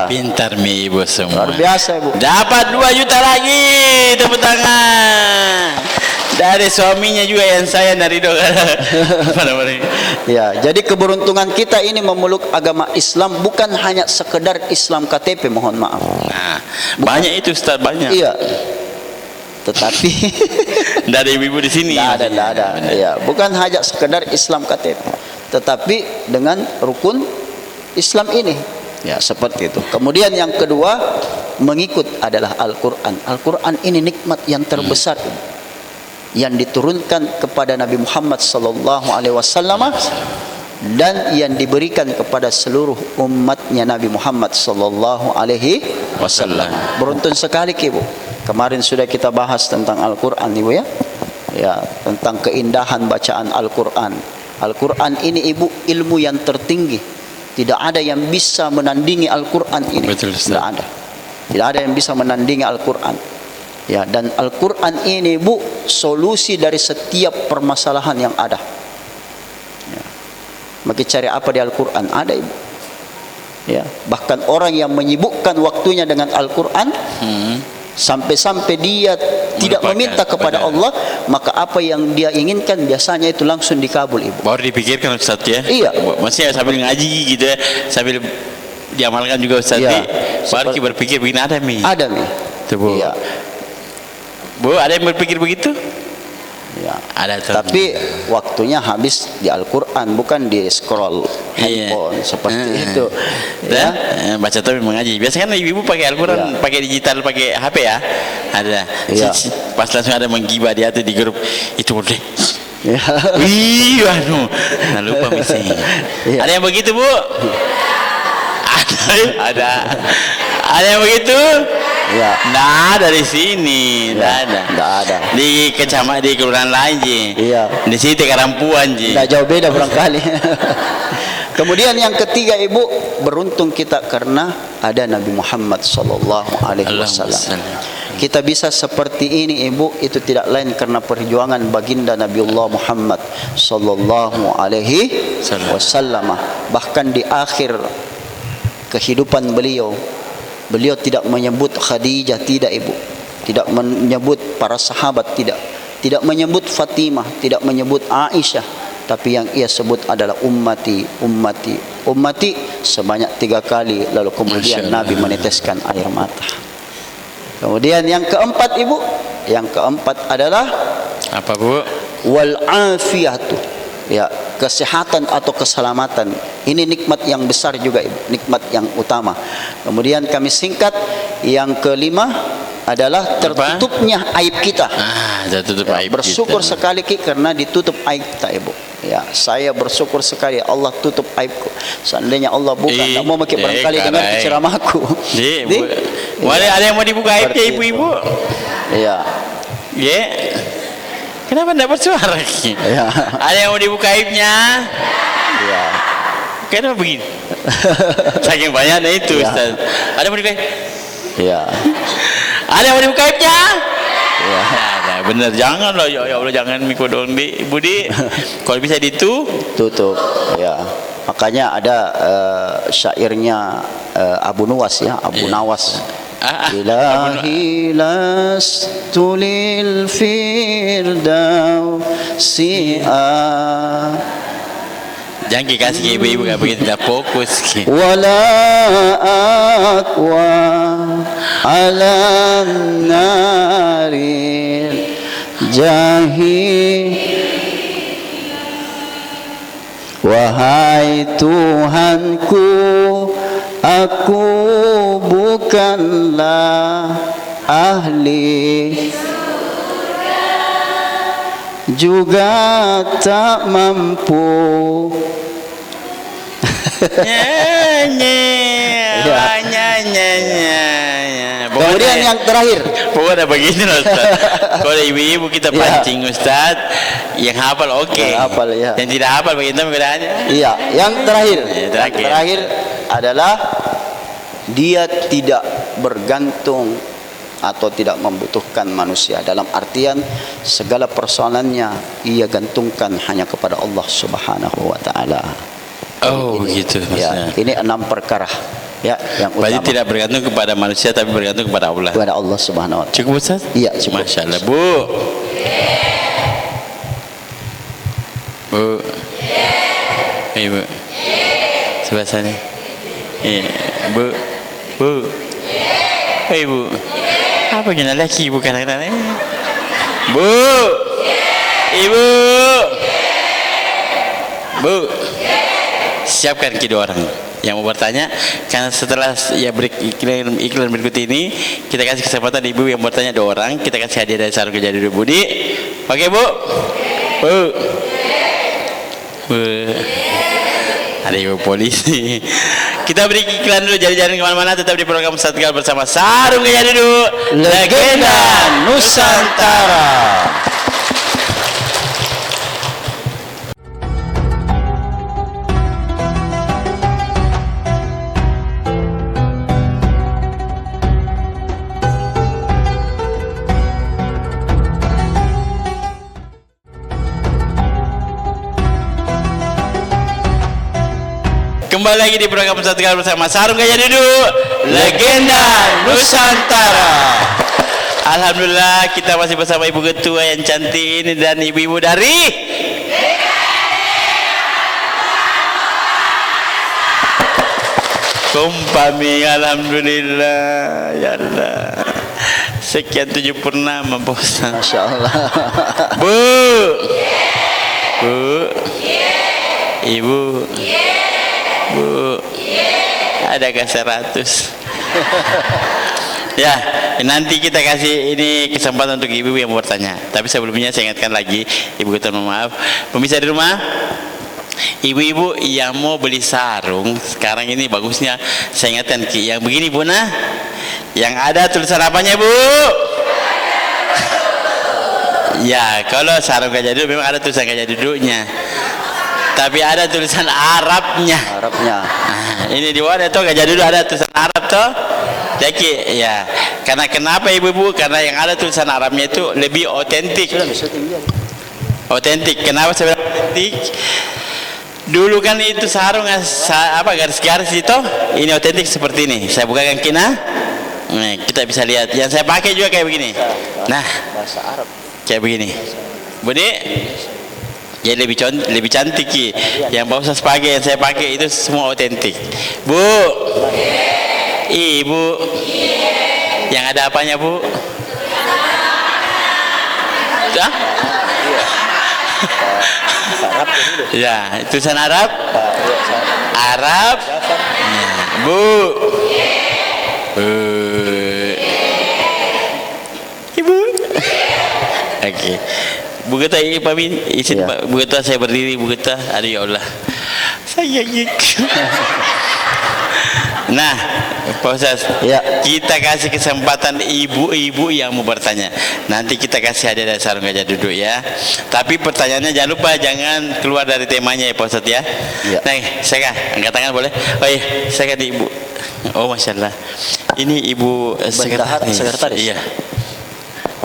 Pintar mi ibu semua. luar biasa ibu. Dapat 2 juta lagi, tepuk tangan. Dari suaminya juga yang saya dari Ya, jadi keberuntungan kita ini memeluk agama Islam bukan hanya sekedar Islam KTP, mohon maaf. Nah, banyak itu Ustaz, banyak. Iya. Tetapi Tidak ada ibu-ibu di sini. tidak ada. Iya, bukan hanya sekedar Islam KTP, tetapi dengan rukun Islam ini. Ya, seperti itu. Kemudian yang kedua, mengikut adalah Al-Qur'an. Al-Qur'an ini nikmat yang terbesar yang diturunkan kepada Nabi Muhammad sallallahu alaihi wasallam dan yang diberikan kepada seluruh umatnya Nabi Muhammad sallallahu alaihi wasallam. Beruntun sekali Ibu. Kemarin sudah kita bahas tentang Al-Qur'an Ibu ya. Ya, tentang keindahan bacaan Al-Qur'an. Al-Qur'an ini Ibu ilmu yang tertinggi. Tidak ada yang bisa menandingi Al-Qur'an ini. Betul, Ustaz. Tidak ada. Tidak ada yang bisa menandingi Al-Qur'an. Ya, dan Al-Qur'an ini Bu solusi dari setiap permasalahan yang ada. Ya. Maka cari apa di Al-Qur'an? Ada Ibu. Ya, bahkan orang yang menyibukkan waktunya dengan Al-Qur'an sampai-sampai dia tidak meminta kepada Allah, maka apa yang dia inginkan biasanya itu langsung dikabul Ibu. Baru dipikirkan Ustaz ya. Iya. Maksudnya sambil ngaji gitu ya, sambil diamalkan juga Ustaz. Iya. Baru kita berpikir begini, ada mi. Ada Mi. Tuh, Bu. Iya. Bu, ada yang berpikir begitu? Ya. Ada tuh. Tapi waktunya habis di Al-Qur'an, bukan di scroll handphone seperti itu. Ya. Baca tapi mengaji. Biasanya kan ibu-ibu pakai Al-Qur'an, pakai digital, pakai HP ya. Ada. Iya. Pas langsung ada menggibah dia tuh di grup itu boleh. Ya. Wih, aduh. Nah, lupa misalnya. Iya. Ada yang begitu, Bu? Ada. Ada yang begitu? Ya. Nah, dari sini, Tidak ada. Di kecamatan di kelurahan lain ji. Iya. Di sini Karampuan ji. Tidak jauh beda barangkali. Kemudian yang ketiga Ibu, beruntung kita karena ada Nabi Muhammad sallallahu alaihi wasallam. Kita bisa seperti ini Ibu, itu tidak lain karena perjuangan baginda Nabiullah Muhammad sallallahu alaihi wasallam. Bahkan di akhir kehidupan beliau tidak menyebut Khadijah, tidak Ibu. Tidak menyebut para sahabat, tidak. Tidak menyebut Fatimah, tidak menyebut Aisyah, tapi yang ia sebut adalah ummati sebanyak 3 kali, lalu kemudian Nabi meneteskan air mata. Kemudian yang keempat Ibu, yang keempat adalah apa Bu? Wal afiyatu. Ya, kesehatan atau keselamatan. Ini nikmat yang besar juga Ibu, nikmat yang utama. Kemudian kami singkat, yang kelima adalah tertutupnya aib kita. Tertutup aib bersyukur kita. sekali Ki karena ditutup aib kita Ibu. Ya, saya bersyukur sekali Allah tutup aibku. Seandainya Allah buka, tidak mau pakai barangkali dengan ceramahku. Ada yang mau dibuka aibnya ibu-ibu? Iya. Ya. Kenapa tidak bersuara? Ya. Ada yang mau dibuka aibnya? Iya. Kenapa begini? Saking banyaknya itu Ustaz. Ada yang mau dibuka aib? Iya. Ada yang mau dibuka aibnya? Iya. Nah, bener, jangan loh, ya Allah, jangan mikro dong di Budi. Kalau bisa tutup. Ya. Makanya ada syairnya Abu Nuwas ya, Abu Nawas. Ilahi lastu lil firdausi. Jangan kasih ibu-ibu nggak begitu, tidak fokus. Wala aqwa ala naril jahil. Wahai Tuhanku, aku bukanlah ahli juga tak mampu. Kemudian yang terakhir. Pokoknya begini loh Ustaz. Kalau ibu-ibu kita pancing Ustaz, yang hafal oke. Yang hafal, ya. Yang tidak hafal bagaimana bedanya? Iya, yang terakhir. Yang terakhir adalah dia tidak bergantung atau tidak membutuhkan manusia, dalam artian segala persoalannya ia gantungkan hanya kepada Allah Subhanahu wa taala. Oh, begitu maksudnya. Ya, ini 6 perkara ya yang Berarti utama. tidak bergantung kepada manusia tapi bergantung kepada Allah. Kepada Allah Subhanahu wa taala. Cukup Ustaz? Iya, cukup. Masya Allah. Bu. Bu. Ibu. Sebelah sana. Iya. Bu. Bu. Ibu. Apa gini lagi ibu kadang-kadang? Bu. Ibu. Bu. Siapkan kedua orang yang mau bertanya, karena setelah ya break iklan berikut ini kita kasih kesempatan ibu yang bertanya 2 orang, kita kasih hadiah dari Sarung Gajah Duduk Budi. Oke Bu? Bu? Bu? Ada ibu polisi. Kita beri iklan dulu, jangan kemana-mana, tetap di program Satgal bersama Sarung Gajah Duduk, Legenda Nusantara. Kembali lagi di program Satgal bersama Sarung Gajah Duduk, Legenda Nusantara. Alhamdulillah kita masih bersama Ibu Ketua yang cantik ini dan ibu-ibu dari Kompami. Alhamdulillah ya Allah. Sekian 7 purnama Pak Ustaz. Masya Allah. Bu. Bu. Ibu. Bu. Adakah 100? Ya, nanti kita kasih ini kesempatan untuk ibu yang mau bertanya. Tapi sebelumnya saya ingatkan lagi, Ibu Ketua, mohon maaf, pemirsa di rumah, ibu-ibu yang mau beli sarung sekarang ini bagusnya saya ingatkan yang begini Bu, nah, yang ada tulisan apanya Bu? Ya, kalau sarung gajah duduk memang ada tulisan gajah duduknya, tapi ada tulisan Arabnya. Nah, ini di bawah itu gajah duduk ada tulisan Arab toh. Jadi ya, karena kenapa ibu-ibu? Karena yang ada tulisan Arabnya itu lebih otentik. Otentik. Kenapa saya bilang otentik? Dulu kan itu sarung apa garis-garis itu, ini otentik seperti ini. Saya bukakan kina. Nah, kita bisa lihat. Yang saya pakai juga kayak begini. Nah, Bahasa Arab. Kayak begini. Budi. Ya lebih cantik ki. Yang Pak Ustaz pakai, yang saya pakai itu semua otentik. Bu. Ibu. Yang ada apanya Bu? Hah? Ya, tulisan Arab. Arab. Ya. Bu. Ibu. Oke. Bu Ketua ini pamit izin Ya. Pak. Bu Ketua saya berdiri Bu Ketua. Aduh ya Allah. Saya Nah, Pak Ustaz, Ya. kita kasih kesempatan ibu-ibu yang mau bertanya. Nanti kita kasih hadiah dari Sarung Gajah Duduk ya. Tapi pertanyaannya jangan lupa jangan keluar dari temanya ya Pak Ustaz ya. Ya. Nah, saya angkat tangan boleh? Oh iya, saya kan ibu. Oh Masya Allah. Ini ibu Sekretaris. Iya.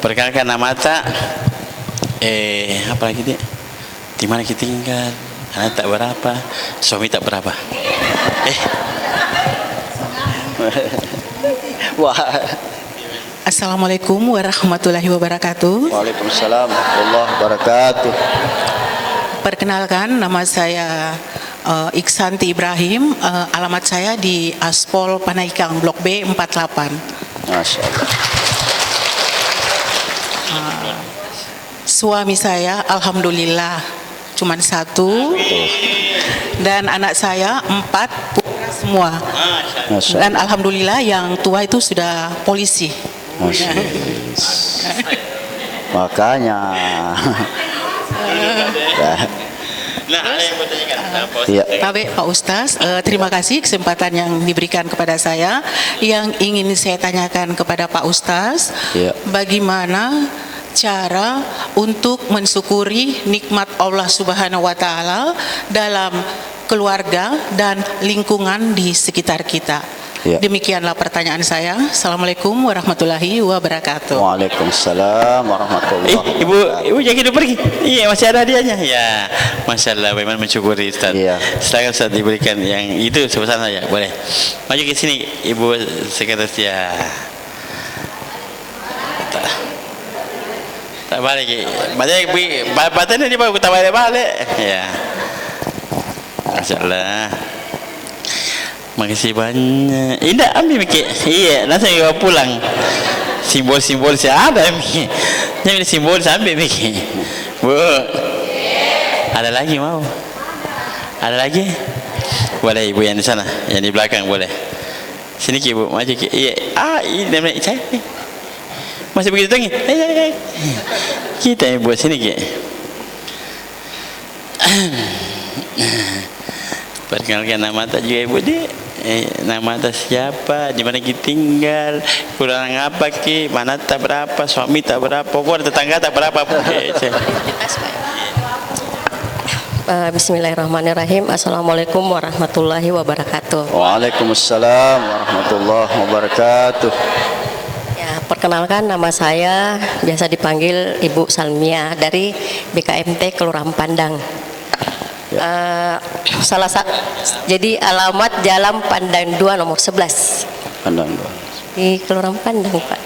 Perkenalkan nama tak. Apa lagi dia? Di mana kita tinggal? Anak tak berapa? Suami tak berapa? Wah. Assalamualaikum warahmatullahi wabarakatuh. Waalaikumsalam warahmatullahi wabarakatuh. Perkenalkan, nama saya Iksanti Ibrahim. Alamat saya di Aspol Panaikang Blok B 48. Masya Allah. Suami saya alhamdulillah cuman 1, dan anak saya 4 putra semua. Masya Dan alhamdulillah yang tua itu sudah polisi. Masya Allah. Makanya Nah, ada yang bertanyakan. Ya. Pak Ustaz, terima kasih kesempatan yang diberikan kepada saya. Yang ingin saya tanyakan kepada Pak Ustaz, Ya. bagaimana cara untuk mensyukuri nikmat Allah Subhanahu wa taala dalam keluarga dan lingkungan di sekitar kita. Ya. Demikianlah pertanyaan saya. Assalamualaikum warahmatullahi wabarakatuh. Waalaikumsalam warahmatullahi wabarakatuh. Ibu jangan hidup pergi. Iya, masih ada hadiahnya. Ya, Masya Allah, bagaimana mensyukuri Ustaz. Iya. Silakan Ustaz diberikan yang itu sebesar saja, boleh. Maju ke sini, Ibu Sekretaris ya. Tak balik. Banyak batannya dia baru tak balik. Ya. Masya Allah. Makasih banyak. Indah ambil mikir. Iya, langsung bawa pulang. Simbol-simbol saya ada mikir. Jangan simbol sampai mikir. Bu. Ada lagi mau? Ada lagi? Boleh ibu yang di sana, yang di belakang boleh. Sini Ki, Ibu, maju Ki. Iya. Ini namanya saya. Masih begitu tinggi. Kita yang buat sini Ki. Perkenalkan nama tak juga Ibu dia. Nama atas siapa, di mana kita tinggal, kurang apa Ki, mana tak berapa, suami tak berapa, pokoknya tetangga tak berapa. Bismillahirrahmanirrahim. Assalamualaikum warahmatullahi wabarakatuh. Waalaikumsalam warahmatullahi wabarakatuh. Ya, perkenalkan nama saya biasa dipanggil Ibu Salmia dari BKMT Kelurahan Pandang. Jadi alamat Jalan Pandang 2 nomor 11 Pandang di Kelurahan Pandang, Pak.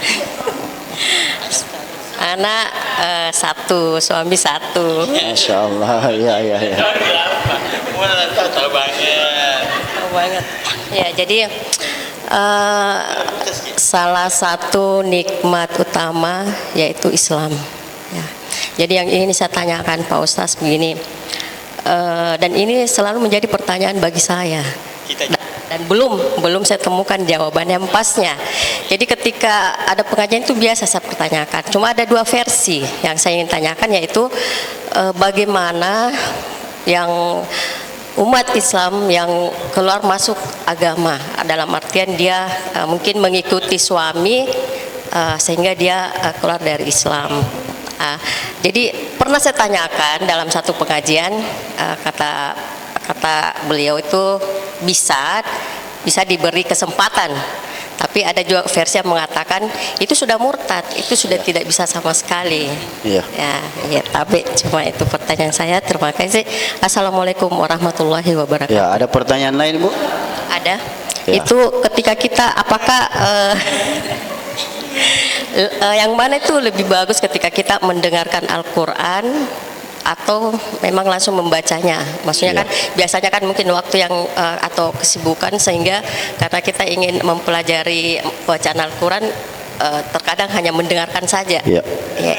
Anak satu, suami satu. Masya Allah, ya. Tahu banget. Ya, jadi salah satu nikmat utama yaitu Islam. Ya. Jadi yang ingin saya tanyakan Pak Ustaz begini. Dan ini selalu menjadi pertanyaan bagi saya dan belum saya temukan jawaban yang pasnya. Jadi ketika ada pengajian itu biasa saya pertanyakan, cuma ada dua versi yang saya ingin tanyakan, yaitu bagaimana yang umat Islam yang keluar masuk agama, dalam artian dia mungkin mengikuti suami sehingga dia keluar dari Islam. Jadi pernah saya tanyakan dalam satu pengajian, kata beliau itu bisa diberi kesempatan, tapi ada juga versi yang mengatakan itu sudah murtad, itu sudah tidak bisa sama sekali. Iya. Ya, tapi cuma itu pertanyaan saya. Terima kasih. Assalamualaikum warahmatullahi wabarakatuh. Ya, ada pertanyaan lain Bu? Ada. Ya. Itu ketika kita apakah yang mana itu lebih bagus ketika kita mendengarkan Al-Quran atau memang langsung membacanya? Maksudnya kan biasanya kan mungkin waktu yang atau kesibukan, sehingga karena kita ingin mempelajari bacaan Al-Quran terkadang hanya mendengarkan saja. Ya,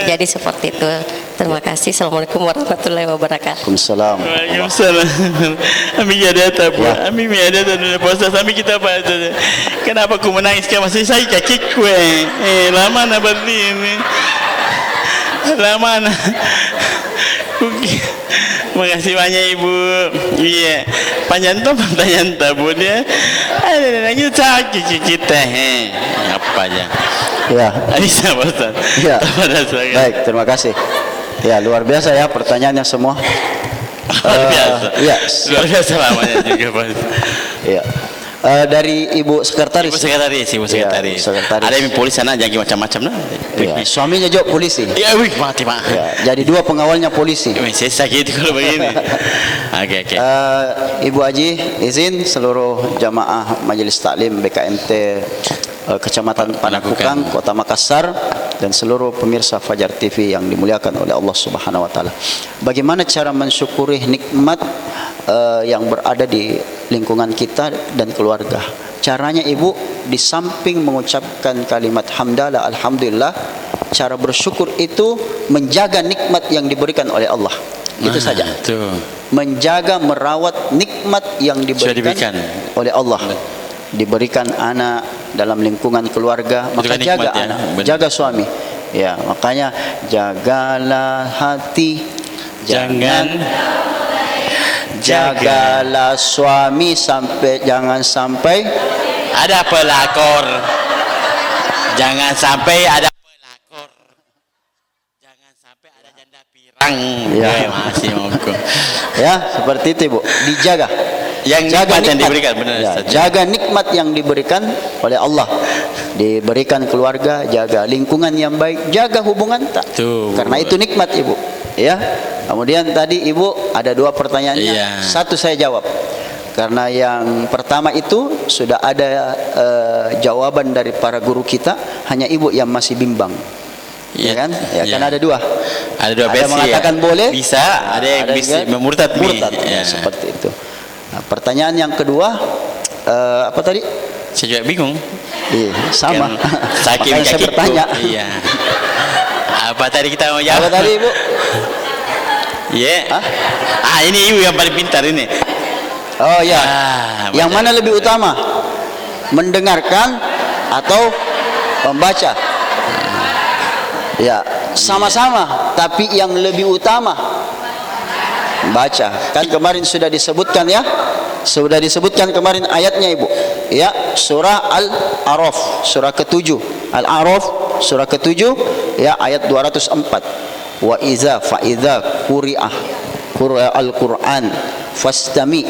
jadi seperti itu. Terima kasih. Assalamualaikum warahmatullahi wabarakatuh. Waalaikumsalam. Waalaikumsalam. Ami ada tak bu? Ami ada tak dulu puasa. Ami kita apa saja? Kenapa aku menangis? Kamu masih saya kaki kue. Lama nak berdiri. Lama nak. Makasih banyak Ibu. Iya. Panjang tu pertanyaan tabu dia. Ada lagi sakit kita. Apa aja? Ya. Bisa Ustaz. Ya. Baik, terima kasih. Ya, luar biasa ya pertanyaannya semua. Luar biasa. Ya. Luar biasa lamanya juga Pak. Ya. Dari Ibu Sekretaris. Ibu Sekretaris. Ya, sekretaris. Ada yang polis sana jangan macam-macam lah. Ya, suaminya juga polisi. Ya, wih, mati Pak. Ya, jadi dua pengawalnya polisi. Saya sakit kalau begini. Oke. Ibu Haji, izin seluruh jamaah Majelis Taklim BKMT Kecamatan Panakukang, Kota Makassar, dan seluruh pemirsa Fajar TV yang dimuliakan oleh Allah Subhanahu wa taala. Bagaimana cara mensyukuri nikmat yang berada di lingkungan kita dan keluarga? Caranya Ibu, di samping mengucapkan kalimat hamdalah, alhamdulillah, cara bersyukur itu menjaga nikmat yang diberikan oleh Allah. Itu saja. Menjaga, merawat nikmat yang diberikan oleh Allah. Diberikan anak dalam lingkungan keluarga, maka jaga anak, jaga suami. Ya, makanya jagalah hati, jangan Jagalah suami jangan sampai ada pelakor. Jangan sampai ada pelakor. Jangan sampai ada janda pirang. Ya. Masih monggo. ya, seperti itu Ibu. Dijaga. Yang Jaga nikmat yang diberikan, benar, Ya, Ustaz. jaga nikmat yang diberikan oleh Allah. Diberikan keluarga, jaga lingkungan yang baik, jaga hubungan tak. Tuh. Karena itu nikmat Ibu. Ya. Kemudian tadi Ibu ada 2 pertanyaannya. Iya. Satu saya jawab. Karena yang pertama itu sudah ada jawaban dari para guru kita, hanya Ibu yang masih bimbang. Ya kan? Ya, Iya. kan ada 2. Ada 2 versi. mengatakan ya. boleh, Bisa, ada yang bisa yang murtad. murtad. Ya. Seperti itu. Nah, pertanyaan yang kedua apa tadi? Saya juga bingung. Iya, sama. Kan saking Makanya saya kakiku. bertanya. Iya. Apa tadi kita mau jawab? Apa tadi Ibu? Iya. Hah? Ini ibu yang paling pintar ini. Oh ya. Yang baca. mana lebih utama? Mendengarkan atau membaca? Ya, sama-sama, tapi yang lebih utama baca. Kan kemarin sudah disebutkan ya. Sudah disebutkan kemarin ayatnya Ibu. Ya, surah Al-A'raf, surah ke-7. Al-A'raf, surah ke-7 ya, ayat 204. Wa iza fa iza quri'ah al-Qur'an fastami.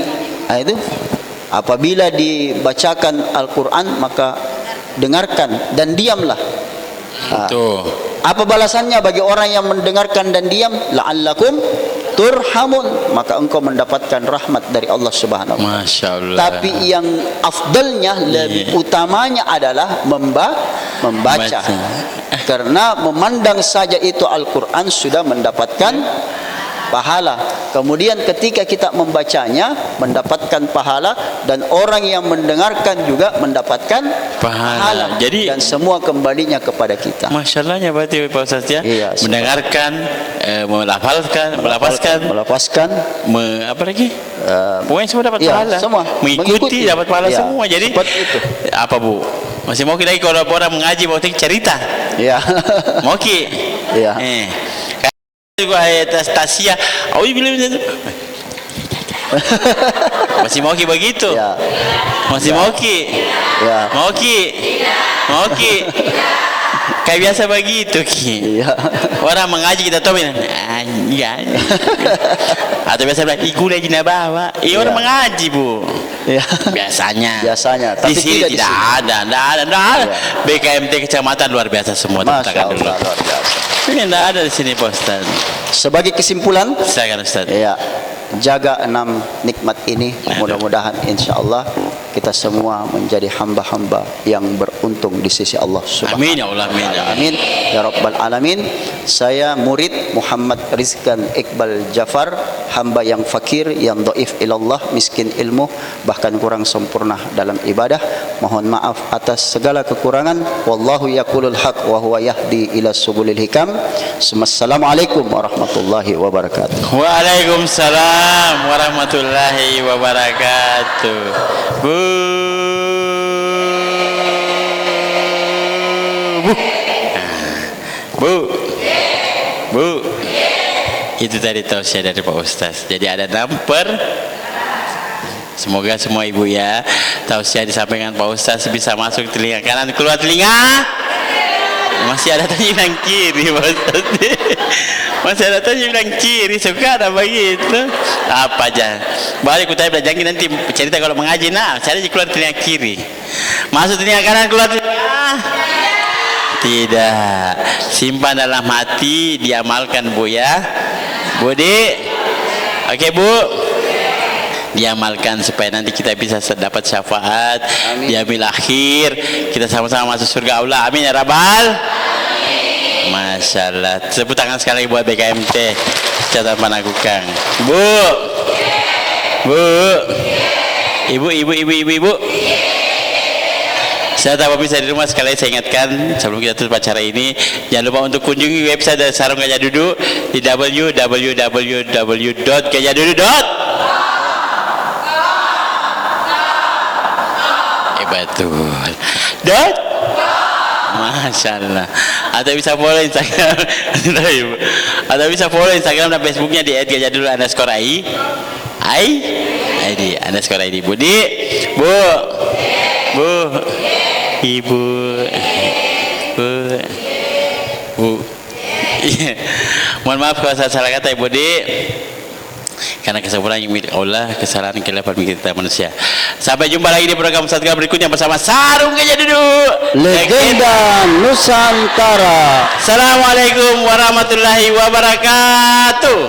Itu apabila dibacakan Al-Qur'an maka dengarkan dan diamlah. Tuh. Apa balasannya bagi orang yang mendengarkan dan diam? La'allakum turhamun, maka engkau mendapatkan rahmat dari Allah Subhanahu wa taala. Masya Allah. Tapi yang afdalnya, lebih utamanya adalah membaca. Karena memandang saja itu Al-Quran sudah mendapatkan pahala. Kemudian ketika kita membacanya mendapatkan pahala, dan orang yang mendengarkan juga mendapatkan pahala. Jadi dan semua kembalinya kepada kita. Masya Allahnya berarti Pak Ustaz ya. Iya, mendengarkan, melafalkan, apa lagi? Pokoknya semua dapat iya, pahala. semua. Mengikuti dapat pahala Iya, semua. Jadi seperti itu. apa Bu? Masih mau lagi kalau orang mengaji mau cerita? Ya. Mau ki? Iya. Juga ayat Tasia. Masih mau ki begitu? Ya. Masih mau ki? Ya. Mau ki? Mau ki? Kayak biasa begitu ki. Iya. Orang mengaji kita tahu iya. Atau biasa bilang iku lagi bawa. Orang mengaji Bu. Ya. Biasanya. Tapi Di sini tidak ada. Iya. BKMT kecamatan luar biasa semua. Masya Tekan dulu. Allah, luar biasa. Ini tidak ada di sini Pak Ustaz. Sebagai kesimpulan, Silakan Ustaz. ya, jaga 6 nikmat ini. Mudah-mudahan insya Allah kita semua menjadi hamba-hamba yang beruntung di sisi Allah Subhanahu Amin ya Allah. Amin. Amin ya Rabbal Alamin. Saya murid Muhammad Rizkan Iqbal Jafar, hamba yang fakir, yang dhaif ilallah, miskin ilmu, bahkan kurang sempurna dalam ibadah. Mohon maaf atas segala kekurangan. Wallahu yaqulul haq wa huwa yahdi ila subulil hikam. Assalamualaikum warahmatullahi wabarakatuh. Waalaikumsalam warahmatullahi wabarakatuh. Bu. Itu tadi tausiah dari Pak Ustaz. Jadi ada number. Semoga semua ibu ya, tausiah disampaikan Pak Ustaz bisa masuk telinga kanan, keluar telinga. Masih ada tanya bilang kiri Pak Ustaz. Masih ada tanya bilang kiri, suka ada begitu. Apa aja. Balik kita belajar nanti cerita kalau mengaji, cari keluar telinga kiri. Masuk telinga kanan, keluar telinga. Tidak. Simpan dalam hati, diamalkan Bu ya. Budi. Oke Bu. Diamalkan supaya nanti kita bisa dapat syafaat di yaumil akhir, kita sama-sama masuk surga Allah. Amin ya Rabbal. Masya Allah. Tepuk tangan sekali lagi buat BKMT Kecamatan Panakukang. Bu. Ibu. Saya tahu bisa di rumah, sekali saya ingatkan sebelum kita tutup acara ini, jangan lupa untuk kunjungi website dari Sarung Gajah Duduk di www.gajahdudu.com. Betul. Masya Allah. Atau bisa follow Instagram. Atau bisa follow Instagram dan Facebooknya di @gajahdudu_ai. ID. Anda sekolah ID. Budi, Bu, Ibu, Bu. Mohon maaf kalau saya salah kata Ibu Budi. Karena kesempurnaan yang milik Allah, kesalahan kelapan kita manusia. Sampai jumpa lagi di program Ustaz berikutnya bersama Sarung Gajah Duduk, Legenda Nusantara. Assalamualaikum warahmatullahi wabarakatuh.